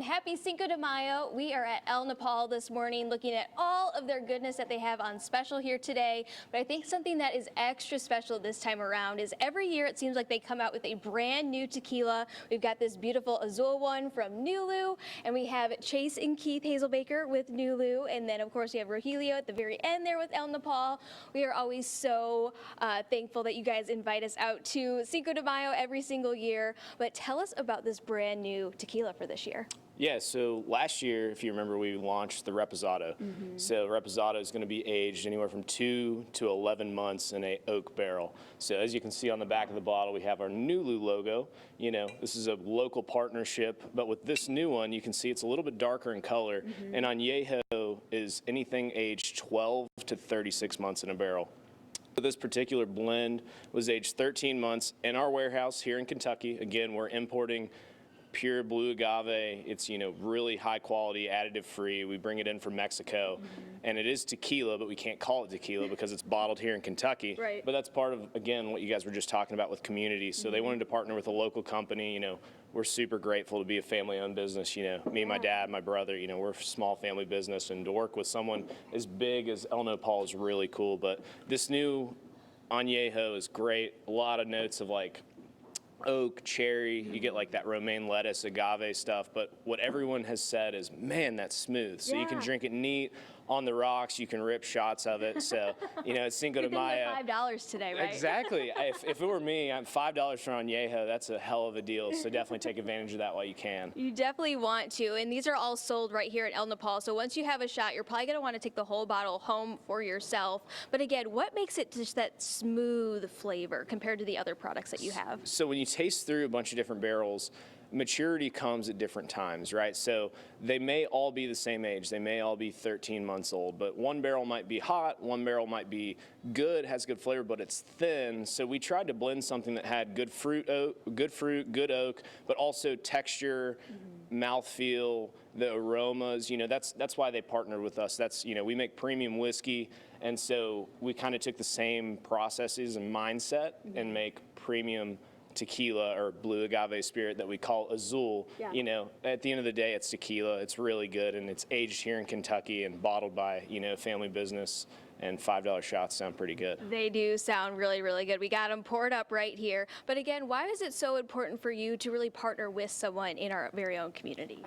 Happy Cinco de Mayo. We are at El Nopal this morning looking at all of their goodness that they have on special here today. But I think something that is extra special this time around is every year it seems like they come out with a brand new tequila. We've got this beautiful Azul one from Nulu, and we have Chase and Keith Hazelbaker with Nulu, and then of course we have Rogelio at the very end there with El Nopal. We are always so thankful that you guys invite us out to Cinco de Mayo every single year. But tell us about this brand new tequila for this year. Yeah, so last year, if you remember, we launched the Reposado. So Reposado is going to be aged anywhere from 2 to 11 months in a oak barrel. So as you can see on the back of the bottle, we have our Nulu logo. You know, this is a local partnership, but with this new one, you can see it's a little bit darker in color. And Añejo is anything aged 12 to 36 months in a barrel. So this particular blend was aged 13 months in our warehouse here in Kentucky. Again, we're importing pure blue agave. It's, you know, really high quality, additive free. We bring it in from Mexico, and it is tequila, but we can't call it tequila because it's bottled here in Kentucky. Right. But that's part of, again, what you guys were just talking about with community. So they wanted to partner with a local company. You know, we're super grateful to be a family-owned business. You know, me, my dad, my brother, you know, we're a small family business, and to work with someone as big as El Nopal is really cool. But this new Añejo is great. A lot of notes of like oak, cherry, you get like that romaine lettuce, agave stuff, but what everyone has said is, man, that's smooth. So you can drink it neat on the rocks, you can rip shots of it. So, you know, it's Cinco de Mayo. $5 today, right? Exactly. if it were me, I'm $5 for Añejo, that's a hell of a deal. So definitely take advantage of that while you can. You definitely want to, and these are all sold right here at El Nopal. So once you have a shot, you're probably gonna want to take the whole bottle home for yourself. But again, what makes it just that smooth flavor compared to the other products that you have? So when you taste through a bunch of different barrels, maturity comes at different times, right? So they may all be the same age. They may all be 13 months old, but one barrel might be hot, one barrel might be good, has good flavor, but it's thin. So we tried to blend something that had good fruit, good oak, but also texture, mouthfeel, the aromas. You know, that's why they partnered with us. That's, you know, we make premium whiskey, and so we kind of took the same processes and mindset and make premium tequila or blue agave spirit that we call Azul. You know, at the end of the day, it's tequila. It's really good, and it's aged here in Kentucky and bottled by, you know, family business. And $5 shots sound pretty good. They do sound really, really good. We got them poured up right here. But again, why is it so important for you to really partner with someone in our very own community?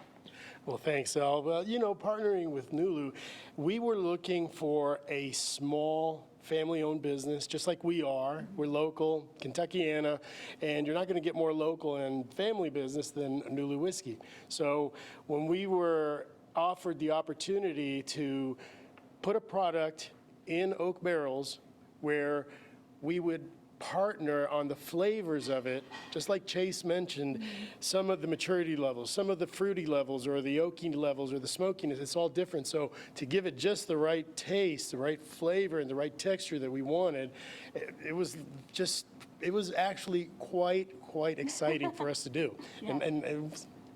Well, thanks, Al. Well, you know, partnering with Nulu, we were looking for a small family-owned business, just like we are. We're local, Kentuckiana, and you're not going to get more local and family business than Nulu whiskey. So when we were offered the opportunity to put a product in oak barrels where we would partner on the flavors of it, just like Chase mentioned, some of the maturity levels, some of the fruity levels, or the oaky levels, or the smokiness, it's all different. So to give it just the right taste, the right flavor, and the right texture that we wanted, it was actually quite exciting for us to do. And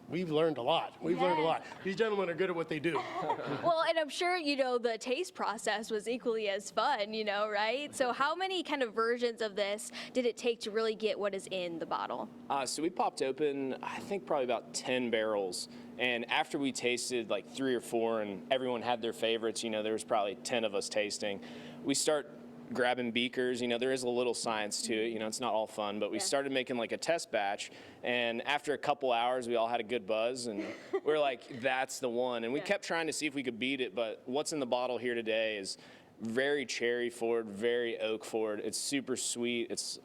we've learned a lot. We've learned a lot. These gentlemen are good at what they do. Well, and I'm sure, you know, the taste process was equally as fun, you know, right? So how many kind of versions of this did it take to really get what is in the bottle? So we popped open, I think probably about 10 barrels. And after we tasted like 3 or 4 and everyone had their favorites, you know, there was probably 10 of us tasting, we start grabbing beakers. You know, there is a little science to it. You know, it's not all fun, but we started making like a test batch, and after a couple hours we all had a good buzz, and we were like, that's the one. And we kept trying to see if we could beat it, but what's in the bottle here today is very cherry forward, very oak forward. It's super sweet, it's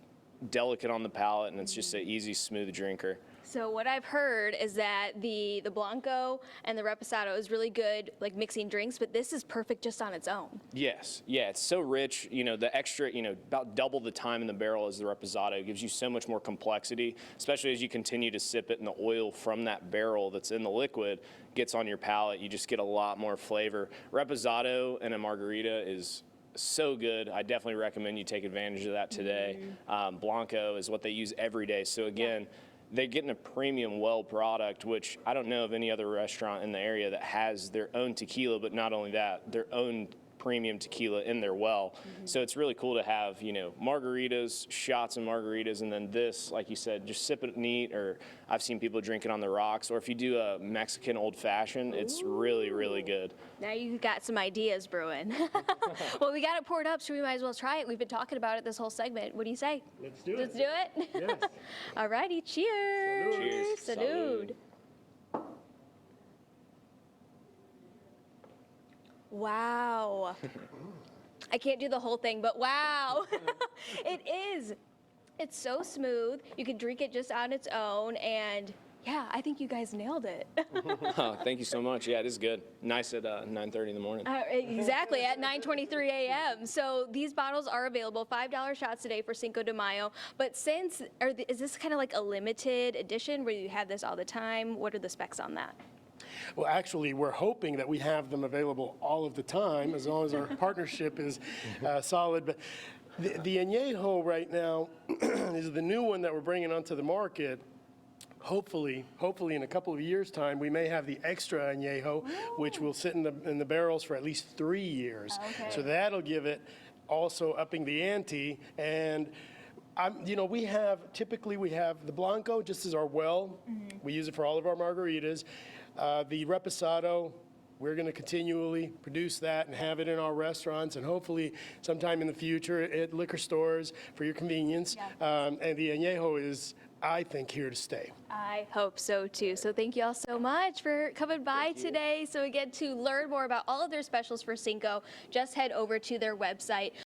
delicate on the palate, and it's just an easy, smooth drinker. So what I've heard is that the Blanco and the Reposado is really good, like mixing drinks, but this is perfect just on its own. Yes, yeah, it's so rich. You know, the extra, you know, about double the time in the barrel as the Reposado. It gives you so much more complexity, especially as you continue to sip it, and the oil from that barrel that's in the liquid gets on your palate. You just get a lot more flavor. Reposado and a margarita is so good. I definitely recommend you take advantage of that today. Blanco is what they use every day. So again, they're getting a premium well product, which I don't know of any other restaurant in the area that has their own tequila, but not only that, their own premium tequila in their well. So it's really cool to have, you know, margaritas, shots and margaritas, and then this, like you said, just sip it neat, or I've seen people drink it on the rocks, or if you do a Mexican old fashioned, it's really, really good. Now you got some ideas brewing. Well, we got it poured up, so we might as well try it. We've been talking about it this whole segment. What do you say? Let's do it. Let's do it? Yes. All righty, cheers. Cheers. Salud. Wow. I can't do the whole thing, but wow. It is. It's so smooth. You can drink it just on its own, and yeah, I think you guys nailed it. Oh, thank you so much. Yeah, it is good. Nice at 9:30 in the morning. Exactly, at 9:23 a.m. So these bottles are available, $5 shots today for Cinco de Mayo. But is this kind of like a limited edition where you have this all the time? What are the specs on that? Well, actually, we're hoping that we have them available all of the time, as long as our partnership is solid. But the Añejo right now is the new one that we're bringing onto the market. Hopefully in a couple of years' time, we may have the extra Añejo, which will sit in the barrels for at least 3 years. Okay. So that'll give it also upping the ante. And you know, typically we have the Blanco just as our well. We use it for all of our margaritas. The Reposado, we're going to continually produce that and have it in our restaurants, and hopefully sometime in the future at liquor stores for your convenience. And the Añejo is, I think, here to stay. I hope so too. So thank you all so much for coming by today. So again, to learn more about all of their specials for Cinco, just head over to their website.